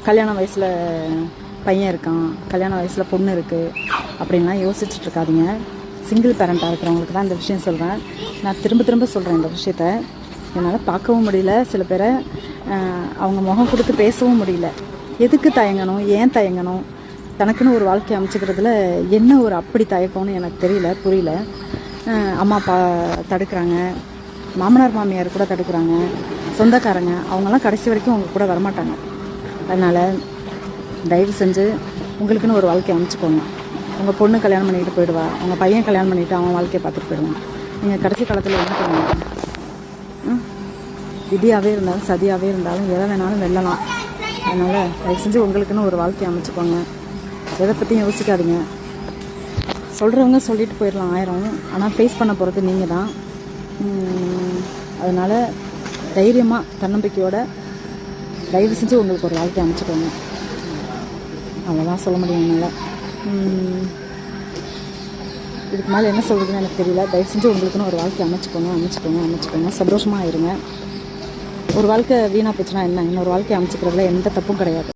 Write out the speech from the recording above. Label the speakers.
Speaker 1: கல்யாண வயசில் பையன் இருக்கான், கல்யாண வயசில் பொண்ணு இருக்குது அப்படின்லாம் யோசிச்சுட்டு இருக்காதீங்க. சிங்கிள் பேரண்ட்டாக இருக்கிறவங்களுக்கு தான் இந்த விஷயம் சொல்கிறேன். நான் திரும்ப திரும்ப சொல்கிறேன் இந்த விஷயத்த. என்னால் பார்க்கவும் முடியல, சில பேரை அவங்க முகம் கொடுத்து பேசவும் முடியல. எதுக்கு தயங்கணும், ஏன் தயங்கணும்? தனக்குன்னு ஒரு வாழ்க்கை அமைச்சிக்கிறதுல என்ன ஒரு அப்படி தயக்கம்னு எனக்கு தெரியல, புரியல. அம்மா அப்பா தடுக்கிறாங்க, மாமனார் மாமியார் கூட தடுக்கிறாங்க, சொந்தக்காரங்க அவங்கெல்லாம் கடைசி வரைக்கும் அவங்க கூட வரமாட்டாங்க. அதனால் தயவு செஞ்சு உங்களுக்குன்னு ஒரு வாழ்க்கையை அமைச்சுக்கோங்க. உங்கள் பொண்ணு கல்யாணம் பண்ணிக்கிட்டு போயிடுவா, உங்கள் பையன் கல்யாணம் பண்ணிவிட்டு அவன் வாழ்க்கையை பார்த்துட்டு போயிடுவான். நீங்கள் கடைசி காலத்தில் என்ன பண்ணுவீங்க? விதியாகவே இருந்தாலும் சதியாகவே இருந்தாலும் எதை வேணாலும் வெல்லலாம். அதனால் தயவு செஞ்சு உங்களுக்குன்னு ஒரு வாழ்க்கையை அமைச்சுக்கோங்க. எதை பற்றியும் யோசிக்காதீங்க. சொல்கிறவங்க சொல்லிட்டு போயிடலாம் 1000, ஆனால் ஃபேஸ் பண்ண போகிறது நீங்கள் தான். அதனால் தைரியமாக தன்னம்பிக்கையோட தயவு செஞ்சு உங்களுக்கு ஒரு வாழ்க்கையை அமைச்சுக்கோங்க. அவ்வளோதான் சொல்ல முடியும் என்னால். இதுக்கு மேலே என்ன சொல்கிறதுன்னு எனக்கு தெரியல. தயவு செஞ்சு உங்களுக்குன்னு ஒரு வாழ்க்கை அமைச்சுக்கோங்க. சந்தோஷமாக இருங்க. ஒரு வாழ்க்கை வீணாக போச்சுன்னா என்ன, இன்னொரு வாழ்க்கையை அமைச்சிக்கிறதுல எந்த தப்பும் கிடையாது.